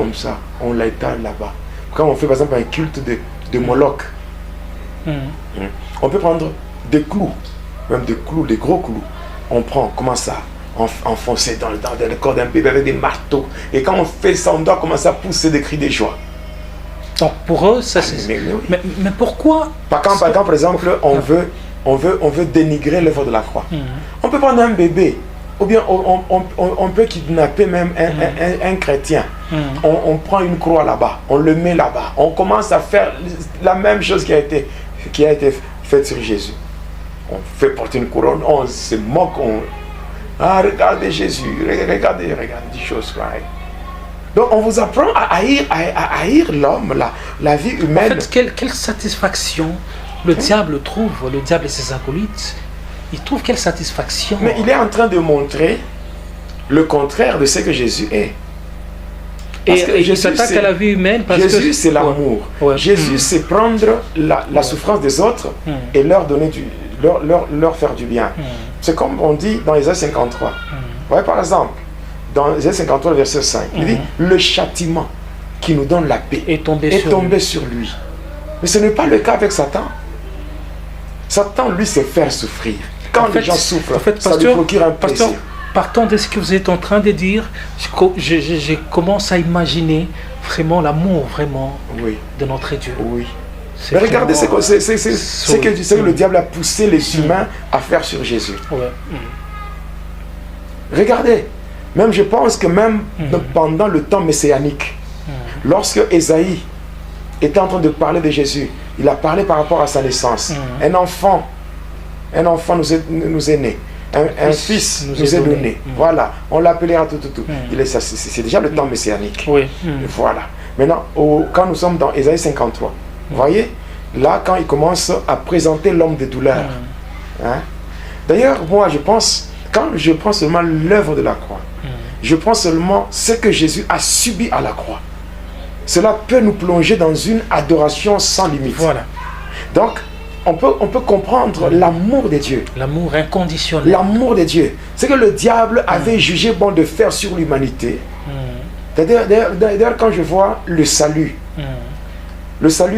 comme ça, on l'étale là-bas. Quand on fait par exemple un culte de Moloch, on peut prendre des clous, même des clous, des gros clous. On prend, comment ça, enfoncer dans le corps d'un bébé avec des marteaux. Et quand on fait ça, on doit commencer à pousser des cris de joie. Donc pour eux, ça c'est... Mais pourquoi? Par exemple, on veut dénigrer l'œuvre de la croix. On peut prendre un bébé, ou bien on peut kidnapper même un chrétien. On prend une croix là-bas, on le met là-bas. On commence à faire la même chose qui a été faite sur Jésus. On fait porter une couronne, on se moque, regardez Jésus, regardez des choses pareilles. Donc on vous apprend à haïr l'homme, la vie humaine. En fait, quelle satisfaction le diable trouve, le diable et ses acolytes, ils trouvent quelle satisfaction? Mais il est en train de montrer le contraire de ce que Jésus est. Parce et il s'attaque à la vie humaine parce Jésus c'est l'amour. Jésus c'est prendre la souffrance des autres et leur donner leur faire du bien. C'est comme on dit dans Ésaïe 53. Ouais, par exemple, dans Ésaïe 53, verset 5, il dit le châtiment qui nous donne la paix est tombé sur lui. Mais ce n'est pas le cas avec Satan. Satan, lui, c'est faire souffrir. Quand les gens souffrent, ça lui procure un plaisir. Partant de ce que vous êtes en train de dire, je commence à imaginer vraiment l'amour de notre Dieu. Oui. Mais regardez ce que le diable a poussé les humains à faire sur Jésus. Regardez, même je pense que même pendant le temps messianique, lorsque Ésaïe était en train de parler de Jésus, il a parlé par rapport à sa naissance. Un enfant nous est né. Un fils nous est donné. Voilà, on l'appellera tout. C'est déjà le temps messianique. Voilà. Maintenant, quand nous sommes dans Ésaïe 53, vous voyez, là, quand il commence à présenter l'homme de douleur. D'ailleurs, moi, quand je prends seulement l'œuvre de la croix, je prends seulement ce que Jésus a subi à la croix. Cela peut nous plonger dans une adoration sans limite. Voilà. Donc, on peut comprendre l'amour de Dieu. L'amour inconditionnel. L'amour de Dieu. C'est que le diable avait jugé bon de faire sur l'humanité. D'ailleurs, quand je vois le salut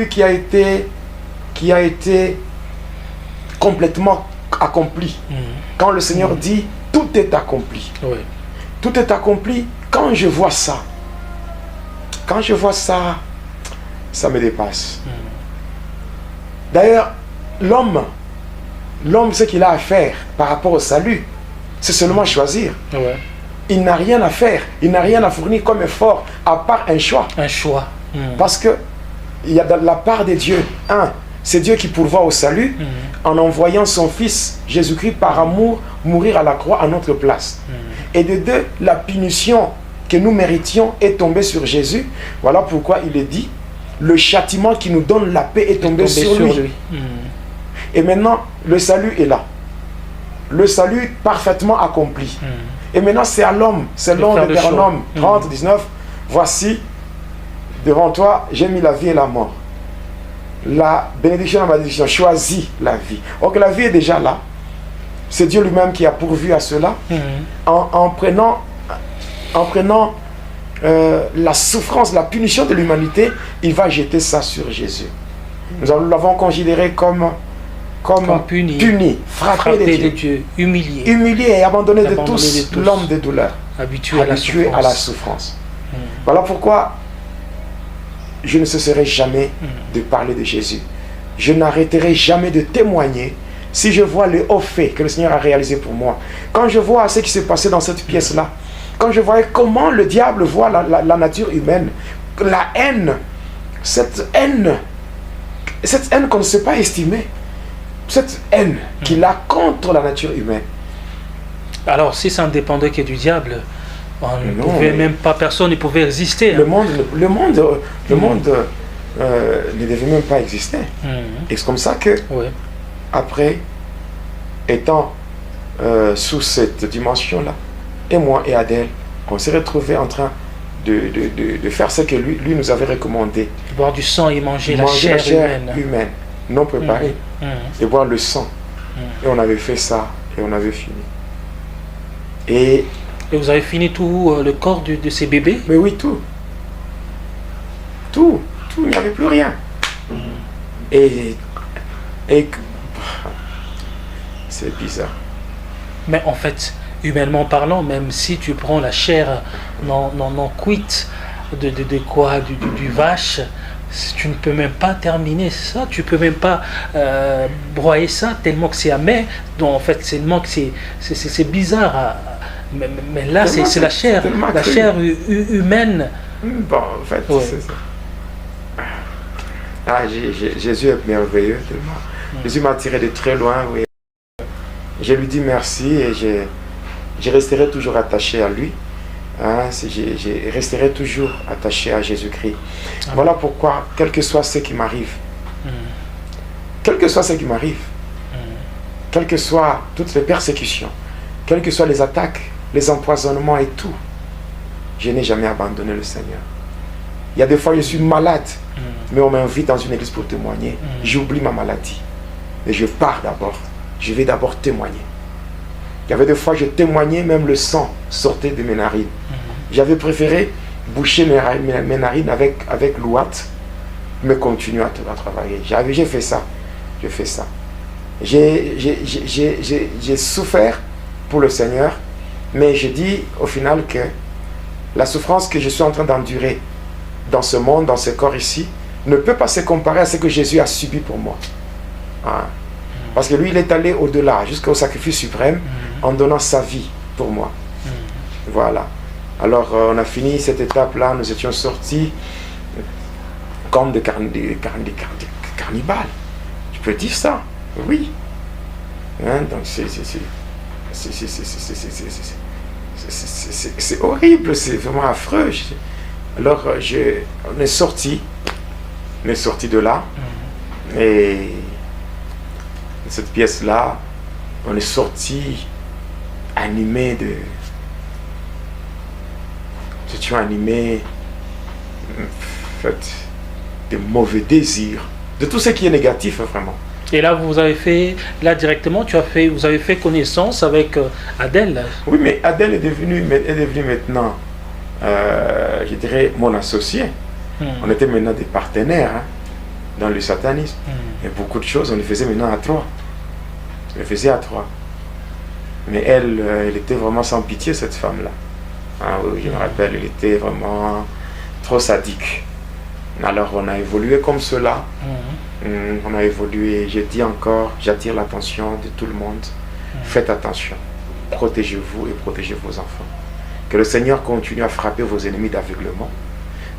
qui a été complètement accompli. Quand le Seigneur dit, tout est accompli. Tout est accompli. Quand je vois ça, ça me dépasse. D'ailleurs, l'homme, ce qu'il a à faire par rapport au salut, c'est seulement choisir. Il n'a rien à faire, il n'a rien à fournir comme effort, à part un choix. Parce que il y a de la part de Dieu, c'est Dieu qui pourvoit au salut en envoyant son Fils Jésus-Christ par amour mourir à la croix à notre place. Et de deux, la punition que nous méritions est tombée sur Jésus. Voilà pourquoi il est dit, le châtiment qui nous donne la paix est tombé sur lui. Et maintenant, le salut est là. Le salut parfaitement accompli. Et maintenant, c'est à l'homme, selon Deutéronome 30, 19, voici, devant toi, j'ai mis la vie et la mort. La bénédiction et la malédiction, choisis la vie. Donc la vie est déjà là. C'est Dieu lui-même qui a pourvu à cela. En prenant la souffrance, la punition de l'humanité, il va jeter ça sur Jésus. Nous l'avons considéré comme puni, frappé de Dieu, humilié et abandonné de tous, l'homme de douleur, habitué à la souffrance. Voilà pourquoi je ne cesserai jamais de parler de Jésus. Je n'arrêterai jamais de témoigner si je vois les hauts faits que le Seigneur a réalisés pour moi. Quand je vois ce qui s'est passé dans cette pièce-là, quand je voyais comment le diable voit la nature humaine, la haine, cette haine qu'on ne sait pas estimer, cette haine qu'il a contre la nature humaine. Alors, si ça ne dépendait que du diable, personne ne pouvait résister. Le monde ne devait même pas exister. Et c'est comme ça que, après, étant sous cette dimension-là, et moi et Adèle, on s'est retrouvés en train de faire ce que lui nous avait recommandé. Boire du sang et manger la chair humaine, non préparée, et boire le sang. Et on avait fait ça, et on avait fini. Et vous avez fini tout le corps de ces bébés? Mais oui, tout. Tout, il n'y avait plus rien. Et c'est bizarre. Mais en fait, humainement parlant, même si tu prends la chair non cuite de quoi, du vache, tu ne peux même pas terminer ça, tu peux même pas broyer ça tellement que c'est amer. Donc en fait, tellement que c'est bizarre. Mais là, c'est la chair humaine. Bon, en fait, c'est ça. Jésus est merveilleux tellement. Jésus m'a tiré de très loin. Oui. Je lui dis merci et je resterai toujours attaché à lui. Je resterai toujours attaché à Jésus-Christ. Voilà pourquoi, quel que soit ce qui m'arrive, quel que soit ce qui m'arrive, quelles que soient toutes les persécutions, quelles que soient les attaques, les empoisonnements et tout, je n'ai jamais abandonné le Seigneur. Il y a des fois, je suis malade, mais on m'invite dans une église pour témoigner. J'oublie ma maladie. Mais je pars d'abord. Je vais d'abord témoigner. Il y avait des fois, je témoignais, même le sang sortait de mes narines. J'avais préféré boucher mes narines avec l'ouate, mais continuer à travailler. J'ai fait ça. J'ai fait ça. J'ai souffert pour le Seigneur, mais je dis au final que la souffrance que je suis en train d'endurer dans ce monde, dans ce corps ici, ne peut pas se comparer à ce que Jésus a subi pour moi. Parce que lui, il est allé au-delà, jusqu'au sacrifice suprême, en donnant sa vie pour moi. Voilà. Alors, on a fini cette étape-là, nous étions sortis comme des cannibales. Tu peux dire ça? Oui. Donc, c'est horrible, c'est vraiment affreux. Alors, on est sorti de là, et cette pièce-là, on est sorti animé de... Nous étions animés en fait, de mauvais désirs, de tout ce qui est négatif, vraiment. Et là, vous avez fait, là directement, vous avez fait connaissance avec Adèle. Oui, mais Adèle est devenue maintenant, je dirais, mon associé. On était maintenant des partenaires dans le satanisme. Et beaucoup de choses, on les faisait maintenant à trois. On les faisait à trois. Mais elle était vraiment sans pitié, cette femme-là. Oui, je me rappelle, elle était vraiment trop sadique. Alors, on a évolué comme cela. On a évolué, je dis encore, j'attire l'attention de tout le monde. Faites attention. Protégez-vous et protégez vos enfants. Que le Seigneur continue à frapper vos ennemis d'aveuglement.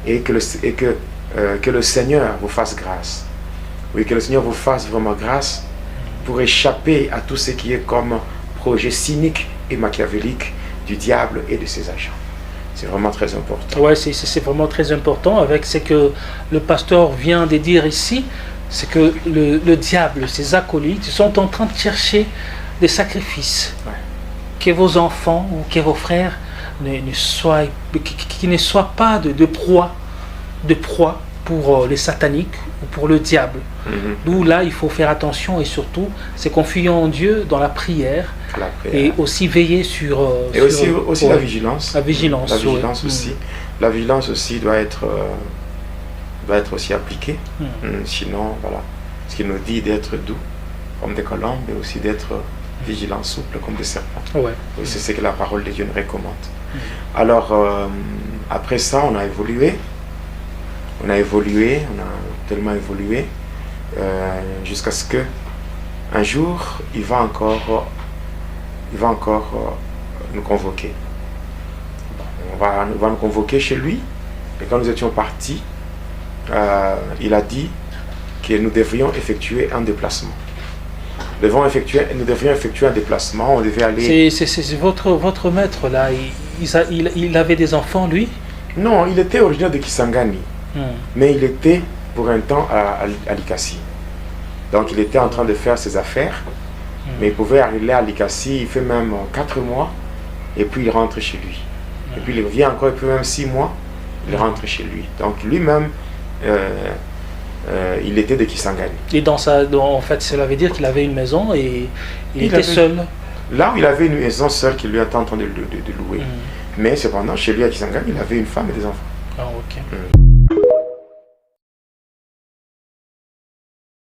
Et que le Seigneur vous fasse grâce. Oui, que le Seigneur vous fasse vraiment grâce pour échapper à tout ce qui est comme projet cynique et machiavélique du diable et de ses agents. C'est vraiment très important. Oui, c'est vraiment très important avec ce que le pasteur vient de dire ici, c'est que le diable, ses acolytes, sont en train de chercher des sacrifices. Que vos enfants ou que vos frères ne soient pas de proie pour les sataniques ou pour le diable. D'où là, il faut faire attention et surtout, c'est confier en Dieu dans la prière, et aussi veiller sur... aussi la vigilance. La vigilance, aussi. La vigilance aussi doit être aussi appliquée. Sinon, voilà. Ce qu'il nous dit d'être doux comme des colombes, mais aussi d'être vigilant, souple comme des serpents. Et c'est ce que la parole de Dieu nous recommande. Alors, après ça, on a évolué. On a tellement évolué, jusqu'à ce que un jour, il va encore nous convoquer. On va nous convoquer chez lui. Et quand nous étions partis, il a dit que nous devrions effectuer un déplacement. Nous devrions effectuer un déplacement. On devait aller... C'est votre maître là. Il avait des enfants, lui? Non, il était originaire de Kisangani. Mais il était pour un temps à Likasi. Donc il était en train de faire ses affaires, mais il pouvait arriver à Likasi, il fait même 4 mois, et puis il rentre chez lui. Et puis il revient encore, et puis même 6 mois, il rentre chez lui. Donc lui-même, il était de Kisangani. Et en fait, cela veut dire qu'il avait une maison et il était seul. Là où il avait une maison seule qu'il lui était en train de louer. Mais cependant, chez lui à Kisangani, il avait une femme et des enfants. Ah, ok.